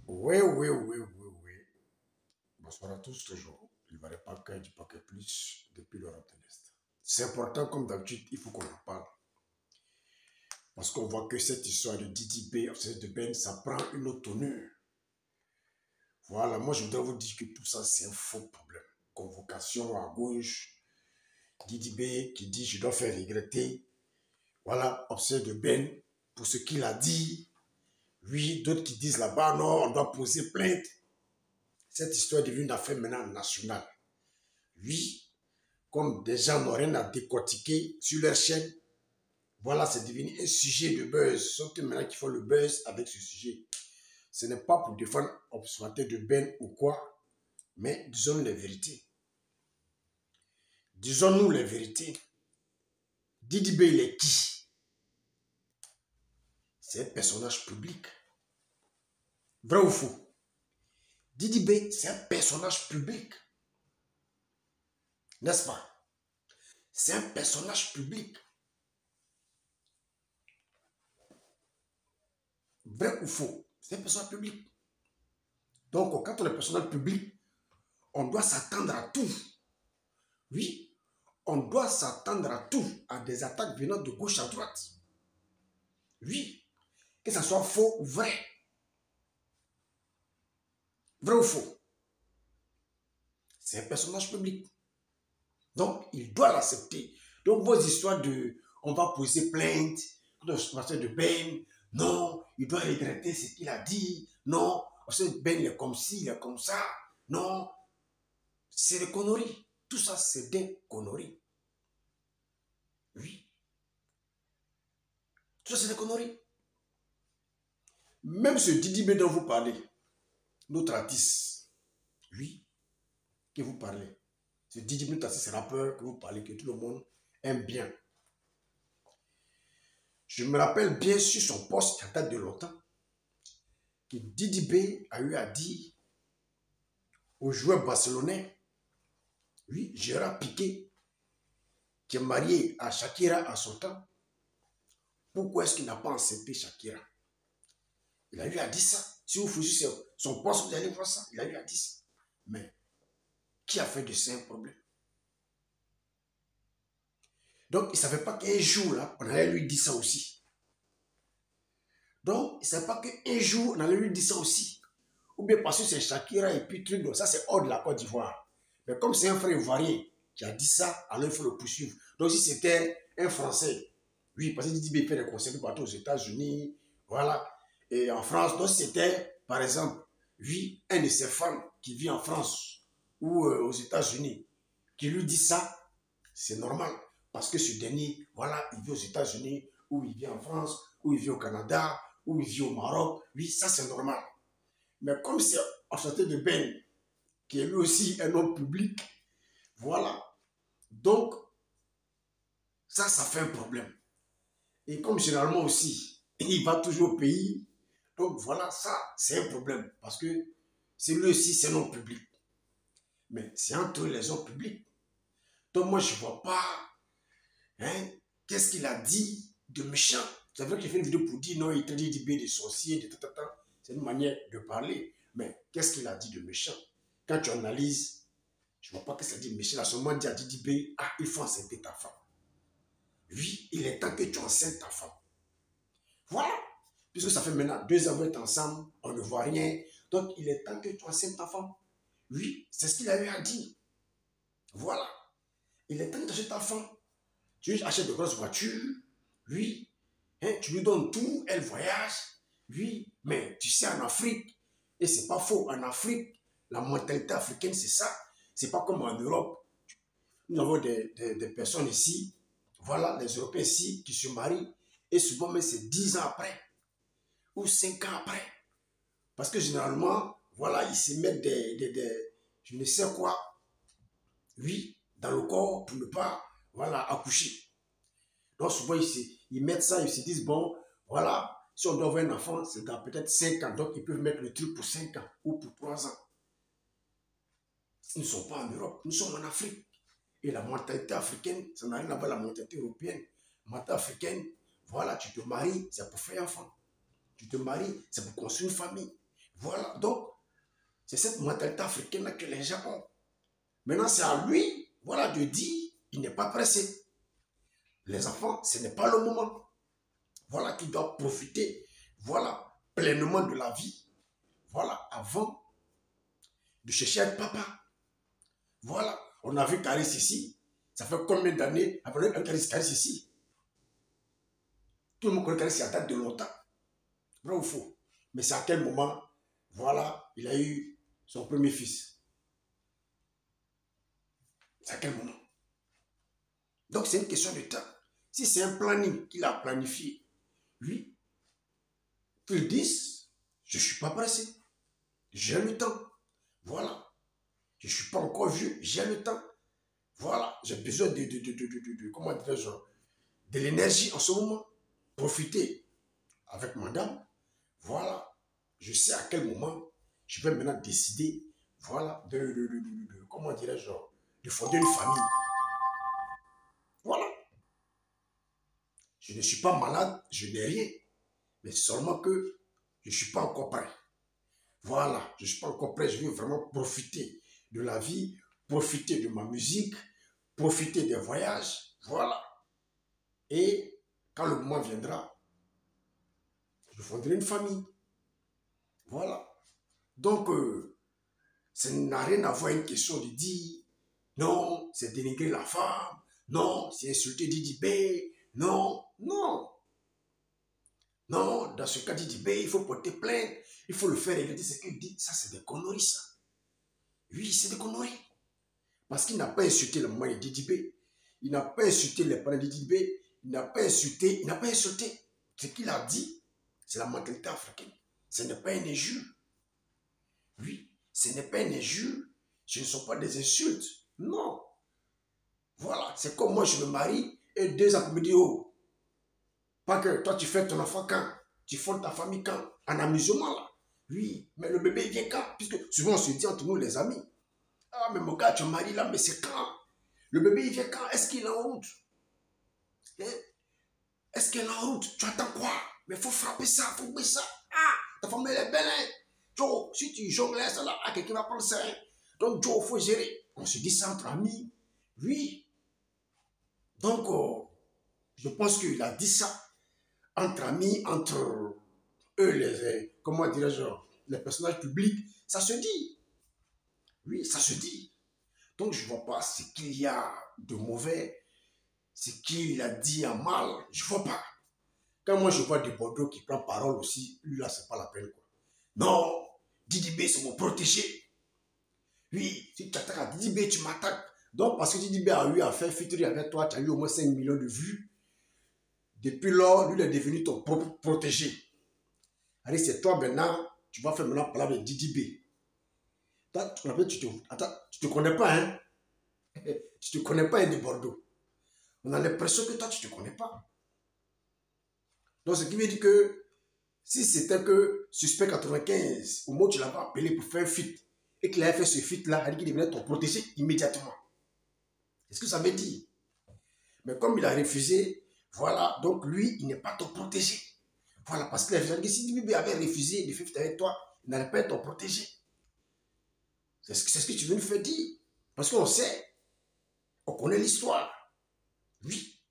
Oui, oui, oui, oui, oui. Bonsoir à tous toujours. Il ne valait pas qu'un du paquet plus depuis l'Europe de l'Est. C'est important, comme d'habitude, il faut qu'on en parle. Parce qu'on voit que cette histoire de Didi B, de Ben, ça prend une autre tournure. Voilà, moi je voudrais vous dire que tout ça, c'est un faux problème. Convocation à gauche, Didi B qui dit je dois faire regretter. Voilà, observe de Ben pour ce qu'il a dit. Oui, d'autres qui disent là-bas, non, on doit poser plainte. Cette histoire est devenue une affaire maintenant nationale. Oui, comme des gens n'ont rien à décortiquer sur leur chaîne, voilà, c'est devenu un sujet de buzz. Sauf que maintenant qu'ils font le buzz avec ce sujet, ce n'est pas pour défendre observateur de Ben ou quoi, mais disons les vérités. Disons-nous les vérités. Didi B, il est qui? C'est un personnage public. Vrai ou faux? Didi B, c'est un personnage public. N'est-ce pas? C'est un personnage public. Vrai ou faux? C'est un personnage public. Donc, quand on est personnage public, on doit s'attendre à tout. Oui, on doit s'attendre à tout, à des attaques venant de gauche à droite. Oui, que ce soit faux ou vrai. Vrai ou faux? C'est un personnage public. Donc, il doit l'accepter. Donc, vos histoires de on va poser plainte, de Ben, non, il doit regretter ce qu'il a dit, non, parce que Ben il est comme ci, il est comme ça, non, c'est des conneries. Tout ça, c'est des conneries. Oui, tout ça, c'est des conneries. Même ce Didi B dont vous parlez, notre artiste, oui, que vous parlez, ce Didi B, notre artiste, rappeur que vous parlez, que tout le monde aime bien. Je me rappelle bien sur son poste, qui date de longtemps, que Didi B a eu à dire aux joueurs barcelonais, oui, Gérard Piqué, qui est marié à Shakira à son temps, pourquoi est-ce qu'il n'a pas accepté Shakira? Il a eu à dire ça. Si vous faisiez son poste, vous allez voir ça. Il a eu à dire ça. Mais qui a fait de ça un problème? Donc, il ne savait pas qu'un jour, là, on allait lui dire ça aussi. Donc, il ne savait pas qu'un jour, on allait lui dire ça aussi. Ou bien parce que c'est Shakira et puis truc, ça c'est hors de la Côte d'Ivoire. Mais comme c'est un frère ivoirien qui a dit ça, alors il faut le poursuivre. Donc, si c'était un Français, oui, parce qu'il dit qu'il fait des concerts partout aux États-Unis, voilà, et en France, donc c'était, par exemple, oui, un de ses fans qui vit en France ou aux États-Unis, qui lui dit ça, c'est normal. Parce que ce dernier, voilà, il vit aux États-Unis, ou il vit en France, ou il vit au Canada, ou il vit au Maroc. Oui, ça c'est normal. Mais comme c'est Enchanté de Ben, qui est lui aussi un homme public, voilà. Donc, ça fait un problème. Et comme généralement aussi, il va toujours au pays, donc voilà, ça, c'est un problème. Parce que c'est lui aussi, c'est un homme public. Mais c'est entre les hommes publics. Donc moi, je ne vois pas, hein, qu'est-ce qu'il a dit de méchant. C'est vrai qu'il fait une vidéo pour dire non, il te dit de sorcier, de tata. C'est une manière de parler. Mais qu'est-ce qu'il a dit de méchant? Quand tu analyses, je ne vois pas que ça dit méchant. Il a seulement dit à Didi B, ah, il faut enceinter ta femme. Oui, il est temps que tu enceintes ta femme. Voilà. Puisque ça fait maintenant 2 ans qu'on est ensemble, on ne voit rien. Donc, il est temps que tu enceintes ta femme. Oui, c'est ce qu'il a eu à dire. Voilà. Il est temps que tu achètes ta femme. Tu lui achètes de grosses voitures. Oui. Hein, tu lui donnes tout, elle voyage. Oui. Mais tu sais, en Afrique, et c'est pas faux, en Afrique, la mentalité africaine, c'est ça. C'est pas comme en Europe. Nous avons des personnes ici, voilà, les Européens ici, qui se marient, et souvent, mais c'est 10 ans après, ou 5 ans après. Parce que généralement, voilà, ils se mettent je ne sais quoi, oui, dans le corps pour ne pas, voilà, accoucher. Donc souvent, ils mettent ça, ils se disent, bon, voilà, si on doit avoir un enfant, c'est dans peut-être 5 ans. Donc ils peuvent mettre le truc pour 5 ans ou pour 3 ans. Ils ne sont pas en Europe, nous sommes en Afrique. Et la mentalité africaine, ça n'a rien à voir avec la mentalité européenne. La mentalité africaine, voilà, tu te maries, c'est pour faire un enfant. Tu te maries, c'est pour construire une famille. Voilà, donc, c'est cette mentalité africaine que les gens ont. Maintenant, c'est à lui, voilà, de dire, il n'est pas pressé. Les enfants, ce n'est pas le moment. Voilà, qu'il doit profiter, voilà, pleinement de la vie. Voilà, avant de chercher à être papa. Voilà, on a vu Caris ici. Ça fait combien d'années après un Caris ici? Tout le monde connaît Caris, il date de longtemps. Vrai ou faux? Mais c'est à quel moment, voilà, il a eu son premier fils? C'est à quel moment? Donc c'est une question de temps. Si c'est un planning qu'il a planifié, lui, qu'il dise, je ne suis pas pressé. J'ai le temps. Voilà. Je ne suis pas encore vieux, j'ai le temps. Voilà. J'ai besoin comment dirais-je, de l'énergie en ce moment. Profiter avec madame. Voilà. Je sais à quel moment je vais maintenant décider, voilà, comment dirais-je, de fonder une famille. Voilà. Je ne suis pas malade, je n'ai rien. Mais seulement que je ne suis pas encore prêt. Voilà, je ne suis pas encore prêt. Je veux vraiment profiter de la vie, profiter de ma musique, profiter des voyages. Voilà. Et quand le moment viendra, je fonderai une famille. Voilà. Donc, ça n'a rien à voir avec une question de dire non, c'est dénigrer la femme, non, c'est insulter Didi B, non, non. Non, dans ce cas Didi B, il faut porter plainte, il faut le faire regretter ce qu'il dit. Ça, c'est des conneries, ça. Oui, c'est des conneries. Parce qu'il n'a pas insulté la maman de Didi B, il n'a pas insulté les parents de Didi B, il n'a pas insulté, il n'a pas insulté. Ce qu'il a dit, c'est la mentalité africaine. Ce n'est pas une injure. Oui, ce n'est pas une injure. Ce ne sont pas des insultes. Non. Voilà, c'est comme moi, je me marie et 2 ans pour me dire, oh, pas que toi tu fais ton enfant quand, tu fondes ta famille quand, en amusement là. Oui, mais le bébé il vient quand? Puisque souvent on se dit entre nous les amis, ah mais mon gars tu es marié là, mais c'est quand? Le bébé il vient quand? Est-ce qu'il est en route? Hein? Est-ce qu'il est en route? Tu attends quoi? Mais il faut frapper ça, il faut oublier ça. Ah, ta femme elle est belle, hein? Joe, si tu jongles ça là, quelqu'un va prendre ça. Hein? Donc Joe, il faut gérer. On se dit ça entre amis. Oui. Donc, je pense qu'il a dit ça entre amis, entre eux, comment dirais-je, les personnages publics. Ça se dit. Oui, ça se dit. Donc, je ne vois pas ce qu'il y a de mauvais, ce qu'il a dit en mal. Je ne vois pas. Quand moi, je vois des Bordeaux qui prennent parole aussi, lui là, c'est pas la peine. Quoi. Non, Didi B, c'est mon protégé. Oui, si tu attaques à Didi B, tu m'attaques. Donc, parce que Didi B a eu à faire featuring avec toi, tu as eu au moins 5 millions de vues. Depuis lors, lui, il est devenu ton propre protégé. Allez, c'est toi maintenant, tu vas faire maintenant parler de Didi B. Toi, tu te connais pas, hein? Tu te connais pas, hein, de Bordeaux. On a l'impression que toi, tu te connais pas. Donc, ce qui veut dire que si c'était que Suspect 95, au moment où tu l'avais appelé pour faire un feat, et qu'il avait fait ce feat-là, il dit qu'il devenait ton protégé immédiatement. C'est ce que ça veut dire. Mais comme il a refusé, voilà, donc lui, il n'est pas ton protégé. Voilà, parce que si Bibi avait refusé de faire avec toi, il n'allait pas être ton protégé. C'est ce que tu veux nous faire dire. Parce qu'on sait, on connaît l'histoire. Oui.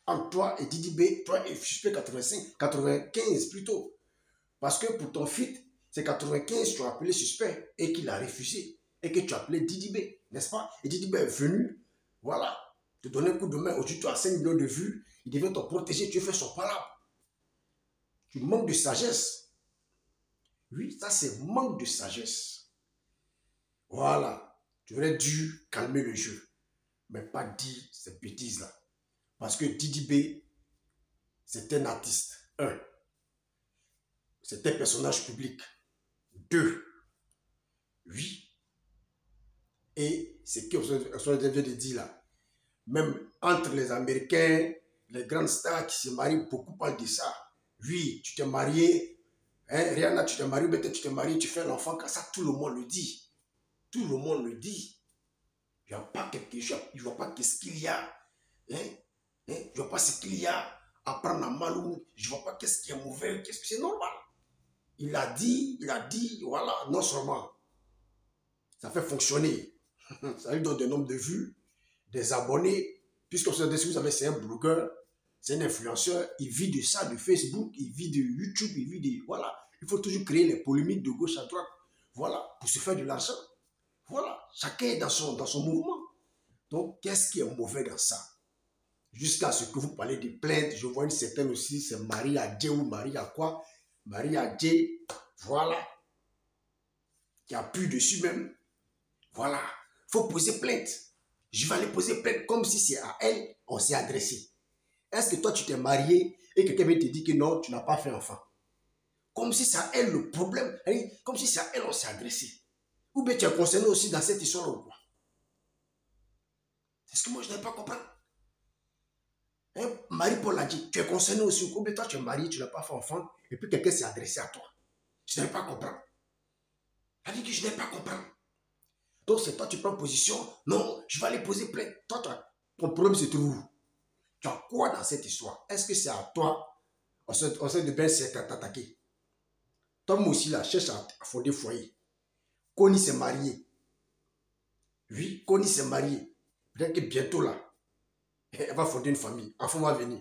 Entre toi et Didi B, toi et Suspect 85, 95 plutôt. Parce que pour ton fit, c'est 95, tu as appelé Suspect et qu'il a refusé. Et que tu as appelé Didi B, n'est-ce pas? Et Didi B est venu, voilà, te donner un coup de main. Aujourd'hui, tu as 5 millions de vues. Il devient ton protégé, tu fais son palabre. Tu manques de sagesse. Oui, ça c'est manque de sagesse. Voilà. Tu aurais dû calmer le jeu. Mais pas dire ces bêtises-là. Parce que Didi B, c'est un artiste. 1. C'est un personnage public. 2. Oui. Et c'est ce qu'on vient de dire là. Même entre les Américains, les grandes stars qui se marient, beaucoup parlent de ça. Oui, tu t'es marié, hein, Rihanna, tu t'es marié, peut-être tu t'es marié, tu fais l'enfant, quand ça, tout le monde le dit. Tout le monde le dit. Je ne vois pas je vois pas qu'est-ce qu'il y a. Hein? Hein? Je ne vois pas ce qu'il y a à prendre à mal ou je ne vois pas qu'est-ce qui est mauvais, qu'est-ce que c'est normal. il a dit, voilà, non seulement ça fait fonctionner, ça lui donne des nombres de vues, des abonnés, puisque si vous savez, c'est un blogueur, c'est un influenceur, il vit de ça, de Facebook, il vit de YouTube, il vit de... Voilà, il faut toujours créer les polémiques de gauche à droite, voilà, pour se faire de l'argent. Voilà, chacun est dans son mouvement. Donc, qu'est-ce qui est mauvais dans ça? Jusqu'à ce que vous parlez de plainte, je vois une certaine aussi, c'est Marie Adje ou Marie à quoi? Marie Adje, voilà, qui appuie dessus même. Voilà, il faut poser plainte. Je vais aller poser plainte comme si c'est à elle on s'est adressé. Est-ce que toi tu t'es marié et quelqu'un vient te dire que non, tu n'as pas fait enfant? Comme si c'est à elle le problème, comme si c'est à elle on s'est adressé. Ou bien tu es concerné aussi dans cette histoire ou quoi? C'est ce que moi je n'ai pas compris. Hein? Marie-Paul a dit, tu es concerné aussi. Ou bien toi tu es marié, tu n'as pas fait enfant, et puis quelqu'un s'est adressé à toi. Je n'ai pas compris. Elle dit que je n'ai pas compris. Donc c'est toi tu prends position, non, je vais aller poser plainte. Toi, ton problème se trouve où? Tu as quoi dans cette histoire? Est-ce que c'est à toi, on sait de bien c'est à t'attaquer? Toi aussi là, cherche à fonder foyer. Connie s'est marié. Oui, Connie s'est marié. Peut-être que bientôt là, elle va fonder une famille. Enfant va venir.